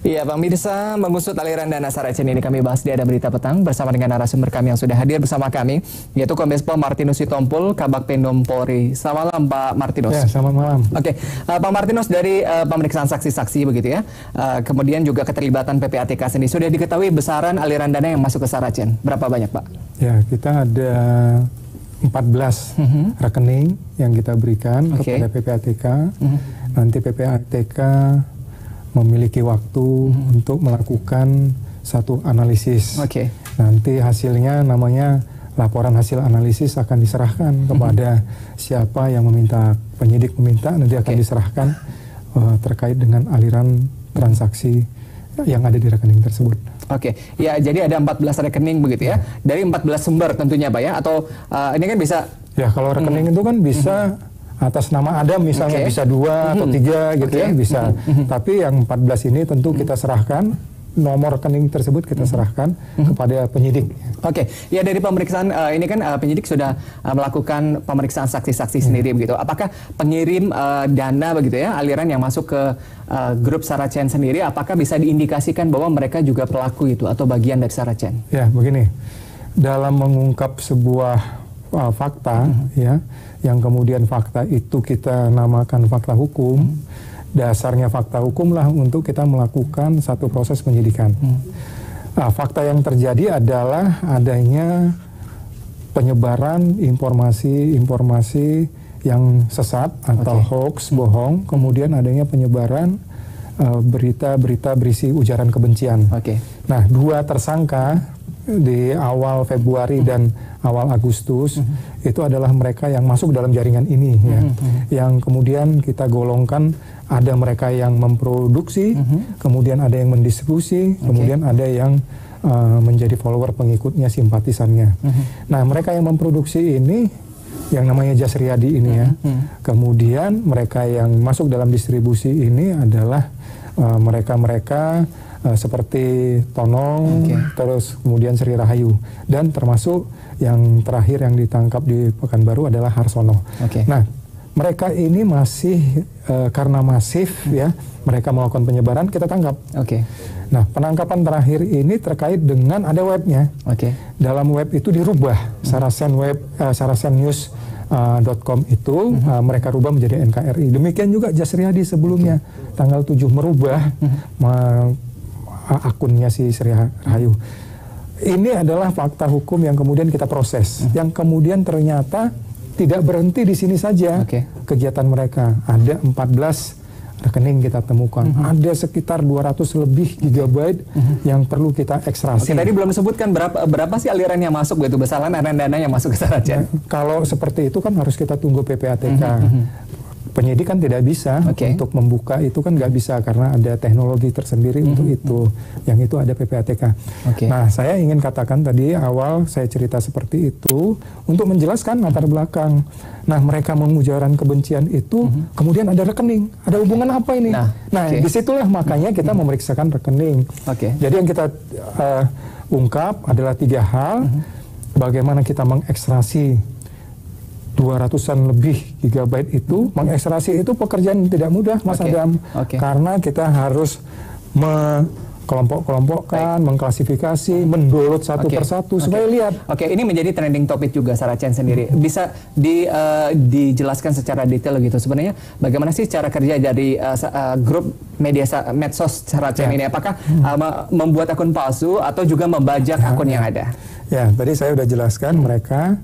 Iya, Bang Mirsa, mengusut aliran dana Saracen ini kami bahas di Ada Berita Petang bersama dengan narasumber kami yang sudah hadir bersama kami, yaitu Kombes Pol Martinus Sitompul, Kabag Penum Polri. Selamat malam, Pak Martinus. Ya, selamat malam. Oke, Pak Martinus, dari pemeriksaan saksi-saksi begitu ya, kemudian juga keterlibatan PPATK sendiri, sudah diketahui besaran aliran dana yang masuk ke Saracen. Berapa banyak, Pak? Ya, kita ada 14 rekening yang kita berikan kepada PPATK. Nanti PPATK memiliki waktu untuk melakukan satu analisis. Nanti hasilnya namanya laporan hasil analisis akan diserahkan kepada siapa yang meminta, penyidik meminta, nanti akan diserahkan terkait dengan aliran transaksi yang ada di rekening tersebut. Ya, jadi ada 14 rekening begitu ya. Dari 14 sumber tentunya, Pak ya, atau ini kan bisa. Ya, kalau rekening itu kan bisa atas nama Adam misalnya, bisa 2 atau 3 gitu ya, bisa. Tapi yang 14 ini tentu kita serahkan, nomor rekening tersebut kita serahkan kepada penyidik. Ya, dari pemeriksaan ini kan penyidik sudah melakukan pemeriksaan saksi-saksi sendiri begitu. Apakah pengirim dana begitu ya, aliran yang masuk ke grup Saracen sendiri, apakah bisa diindikasikan bahwa mereka juga pelaku itu atau bagian dari Saracen? Ya, begini. Dalam mengungkap sebuah fakta ya, yang kemudian fakta itu kita namakan fakta hukum, dasarnya fakta hukum lah untuk kita melakukan satu proses penyidikan. Fakta yang terjadi adalah adanya penyebaran informasi-informasi yang sesat atau hoax, bohong, kemudian adanya penyebaran berita-berita berisi ujaran kebencian. Nah, 2 tersangka di awal Februari dan awal Agustus itu adalah mereka yang masuk dalam jaringan ini ya, yang kemudian kita golongkan, ada mereka yang memproduksi, kemudian ada yang mendistribusi, kemudian ada yang menjadi follower pengikutnya, simpatisannya. Nah, mereka yang memproduksi ini yang namanya Jasriyadi ini ya, kemudian mereka yang masuk dalam distribusi ini adalah mereka-mereka seperti Tonong, terus kemudian Sri Rahayu, dan termasuk yang terakhir yang ditangkap di Pekanbaru adalah Harsono. Nah, mereka ini masih karena masif ya, mereka melakukan penyebaran, kita tangkap. Nah, penangkapan terakhir ini terkait dengan ada webnya. Dalam web itu dirubah, Saracen web, saracennews.com itu mereka rubah menjadi NKRI. Demikian juga Jasriyadi sebelumnya tanggal 7 merubah akunnya si Sri Rahayu. Ini adalah fakta hukum yang kemudian kita proses, yang kemudian ternyata tidak berhenti di sini saja kegiatan mereka. Ada 14 rekening kita temukan, ada sekitar 200 lebih gigabyte yang perlu kita ekstraksi. Tadi belum disebutkan berapa sih aliran yang masuk gitu, besaran aliran dana yang masuk ke Saracen? Kalau seperti itu kan harus kita tunggu PPATK. Penyidik kan tidak bisa untuk membuka itu, kan nggak bisa karena ada teknologi tersendiri untuk itu. Yang itu ada PPATK. Nah, saya ingin katakan tadi awal saya cerita seperti itu untuk menjelaskan latar belakang. Nah, mereka mengujaran kebencian itu, kemudian ada rekening. Ada hubungan apa ini? Nah, disitulah makanya kita memeriksakan rekening. Jadi yang kita ungkap adalah 3 hal. Bagaimana kita mengekstrasi 200-an lebih gigabyte itu, mengekstrasi itu pekerjaan tidak mudah, Mas Adam. Karena kita harus kelompok-kelompokkan, mengklasifikasi, mendownload satu persatu supaya lihat. Ini menjadi trending topic juga Saracen sendiri. Bisa dijelaskan secara detail gitu sebenarnya bagaimana sih cara kerja dari grup medsos Saracen ini? Apakah membuat akun palsu atau juga membajak akun yang ada? Ya, tadi saya sudah jelaskan mereka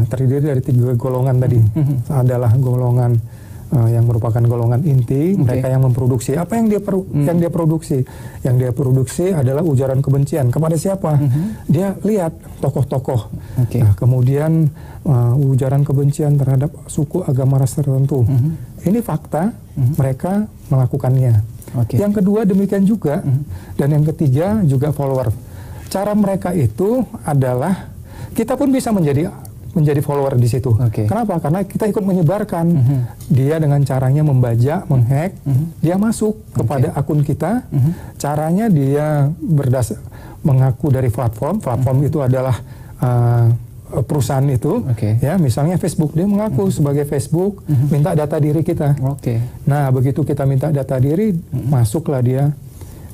terdiri dari 3 golongan tadi. Adalah golongan yang merupakan golongan inti, mereka yang memproduksi. Apa yang dia produksi? Yang dia produksi adalah ujaran kebencian. Kepada siapa? Dia lihat tokoh-tokoh. Nah, kemudian ujaran kebencian terhadap suku, agama, ras tertentu. Ini fakta, mereka melakukannya. Yang kedua demikian juga, dan yang ketiga juga follower. Cara mereka itu adalah kita pun bisa menjadi follower di situ. Kenapa? Karena kita ikut menyebarkan. Dia dengan caranya membajak, menghack, dia masuk kepada akun kita. Caranya dia mengaku dari platform. Platform itu adalah perusahaan itu, ya misalnya Facebook, dia mengaku sebagai Facebook, minta data diri kita. Nah, begitu kita minta data diri, masuklah dia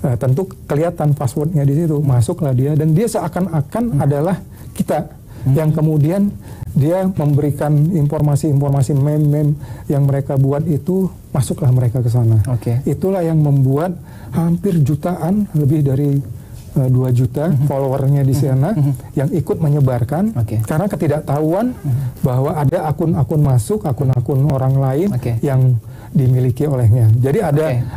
tentu kelihatan passwordnya di situ, masuklah dia dan dia seakan-akan adalah kita yang kemudian dia memberikan informasi-informasi meme-meme yang mereka buat itu, masuklah mereka ke sana. Itulah yang membuat hampir jutaan, lebih dari 2 juta followernya di sana yang ikut menyebarkan karena ketidaktahuan bahwa ada akun-akun masuk, akun-akun orang lain yang dimiliki olehnya. Jadi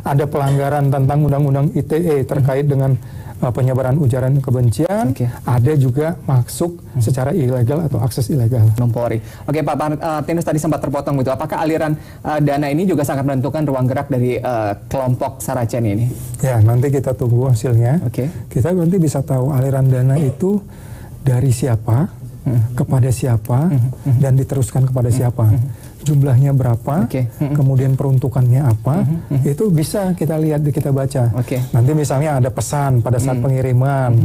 ada pelanggaran tentang Undang-Undang ITE terkait dengan penyebaran ujaran kebencian, ada juga masuk secara ilegal atau akses ilegal. Mempori. Oke, Pak Martinus tadi sempat terpotong gitu. Apakah aliran dana ini juga sangat menentukan ruang gerak dari kelompok Saracen ini? Ya, nanti kita tunggu hasilnya. Kita nanti bisa tahu aliran dana itu dari siapa, kepada siapa, dan diteruskan kepada siapa. Jumlahnya berapa, kemudian peruntukannya apa, itu bisa kita lihat, kita baca. Nanti misalnya ada pesan pada saat pengiriman,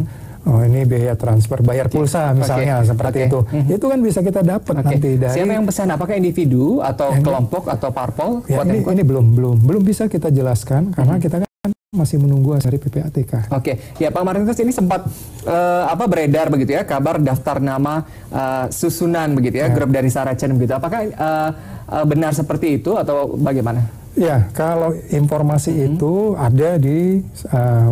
oh ini biaya transfer, bayar pulsa misalnya, seperti itu. Itu kan bisa kita dapat nanti dari... Siapa yang pesan? Apakah individu atau kelompok atau parpol? Ya, ini belum bisa kita jelaskan karena kita kan masih menunggu dari PPATK. Ya Pak Martinus, ini sempat beredar begitu ya kabar daftar nama susunan begitu ya, grup dari Saracen begitu. Apakah benar seperti itu atau bagaimana? Ya, kalau informasi itu ada di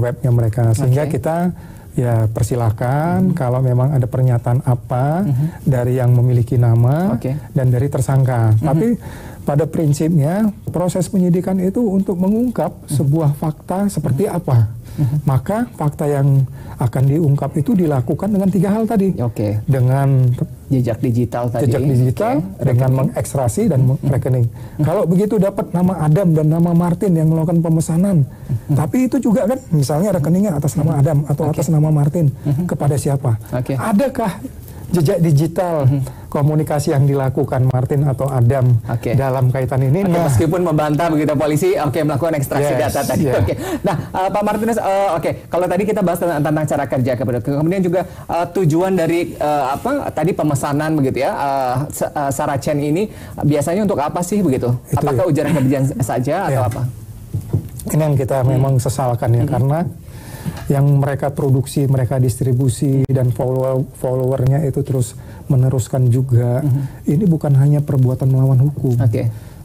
webnya mereka, sehingga kita ya persilahkan kalau memang ada pernyataan apa dari yang memiliki nama dan dari tersangka. Tapi pada prinsipnya proses penyidikan itu untuk mengungkap sebuah fakta seperti apa. Maka fakta yang akan diungkap itu dilakukan dengan 3 hal tadi. Dengan jejak digital tadi. Dengan mengekstraksi dan rekening. Kalau begitu dapat nama Adam dan nama Martin yang melakukan pemesanan. Tapi itu juga kan misalnya rekeningnya atas nama Adam atau atas nama Martin. Kepada siapa? Adakah jejak digital komunikasi yang dilakukan Martin atau Adam dalam kaitan ini? Meskipun membantah begitu polisi melakukan ekstraksi data tadi. Nah, Pak Martinus, kalau tadi kita bahas tentang cara kerja, kemudian juga tujuan dari tadi pemesanan begitu ya, Saracen ini biasanya untuk apa sih begitu? Apakah ujaran kebencian saja atau apa? Ini yang kita memang sesalkan ya, karena yang mereka produksi, mereka distribusi dan followernya itu terus meneruskan juga. Ini bukan hanya perbuatan melawan hukum,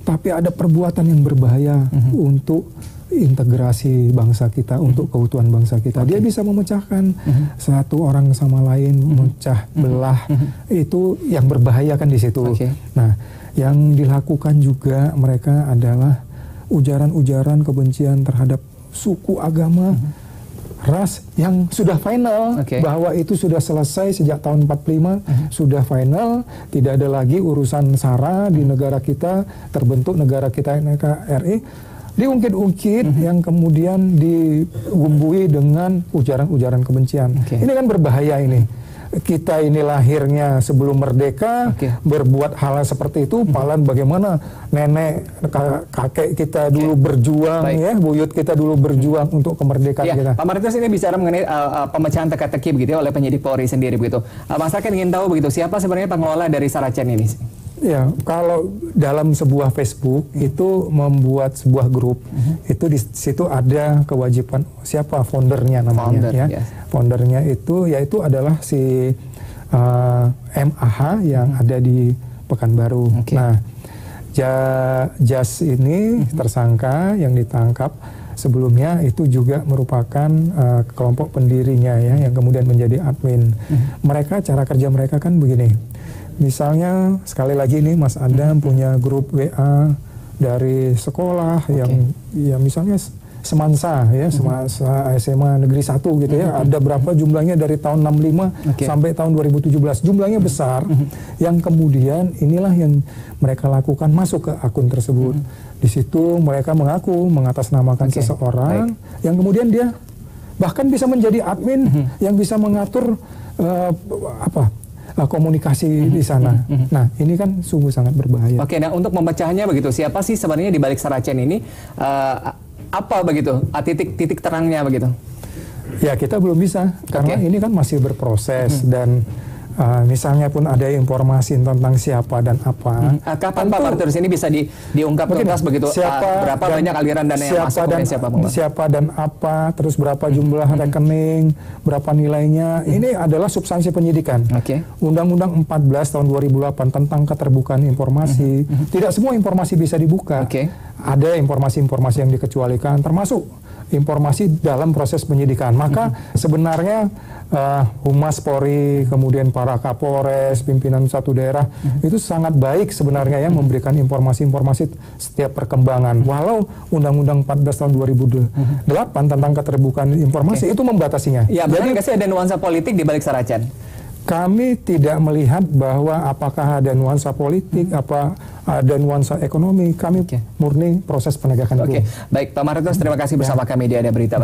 tapi ada perbuatan yang berbahaya untuk integrasi bangsa kita, untuk keutuhan bangsa kita. Dia bisa memecahkan satu orang sama lain, memecah belah. Itu yang berbahaya kan di situ. Nah, yang dilakukan juga mereka adalah ujaran-ujaran kebencian terhadap suku, agama, ras yang sudah final, bahwa itu sudah selesai sejak tahun 45, sudah final, tidak ada lagi urusan SARA di negara kita, terbentuk negara kita NKRI, diungkit-ungkit yang kemudian dibumbui dengan ujaran-ujaran kebencian. Ini kan berbahaya ini. Kita ini lahirnya sebelum merdeka, berbuat hal seperti itu, palan bagaimana nenek kakek kita dulu berjuang, ya, buyut kita dulu berjuang untuk kemerdekaan kita. Pak Martinus, ini bicara mengenai pemecahan teka-teki begitu ya, oleh penyidik Polri sendiri begitu. Masyarakat ingin tahu begitu, siapa sebenarnya pengelola dari Saracen ini? Ya, kalau dalam sebuah Facebook itu membuat sebuah grup, itu di situ ada kewajiban siapa foundernya namanya, foundernya itu yaitu adalah si MAH yang ada di Pekanbaru. Nah, Jas ini tersangka yang ditangkap sebelumnya itu juga merupakan kelompok pendirinya ya, yang kemudian menjadi admin. Mereka, cara kerja mereka kan begini. Misalnya sekali lagi ini Mas Adam punya grup WA dari sekolah yang ya misalnya Semansa ya, Semansa SMA Negeri 1 gitu ya. Ada berapa jumlahnya dari tahun 65 sampai tahun 2017. Jumlahnya besar yang kemudian inilah yang mereka lakukan, masuk ke akun tersebut. Di situ mereka mengaku mengatasnamakan seseorang yang kemudian dia bahkan bisa menjadi admin yang bisa mengatur komunikasi di sana. Nah, ini kan sungguh sangat berbahaya. Nah untuk memecahnya begitu, siapa sih sebenarnya di balik Saracen ini? Apa begitu? Titik terangnya begitu? Ya, kita belum bisa karena ini kan masih berproses dan misalnya pun ada informasi tentang siapa dan apa. Kapan Pak Martinus ini bisa diungkap tuntas begitu? Berapa banyak aliran dana yang masuk ke siapa dan apa, terus berapa jumlah rekening, berapa nilainya. Ini adalah substansi penyidikan. Undang-Undang 14 tahun 2008 tentang keterbukaan informasi. Tidak semua informasi bisa dibuka. Ada informasi-informasi yang dikecualikan, termasuk informasi dalam proses penyidikan. Maka sebenarnya Humas Polri, kemudian para Kapolres, pimpinan satu daerah itu sangat baik sebenarnya ya memberikan informasi-informasi setiap perkembangan. Walau Undang-Undang 14 tahun 2008 tentang keterbukaan informasi itu membatasinya. Ya, jadi nggak sih ada nuansa politik di balik Saracen? Kami tidak melihat bahwa apakah ada nuansa politik, apa ada nuansa ekonomi. Kami murni proses penegakan hukum. Baik, Pak Martinus, terima kasih bersama kami di Ada Berita.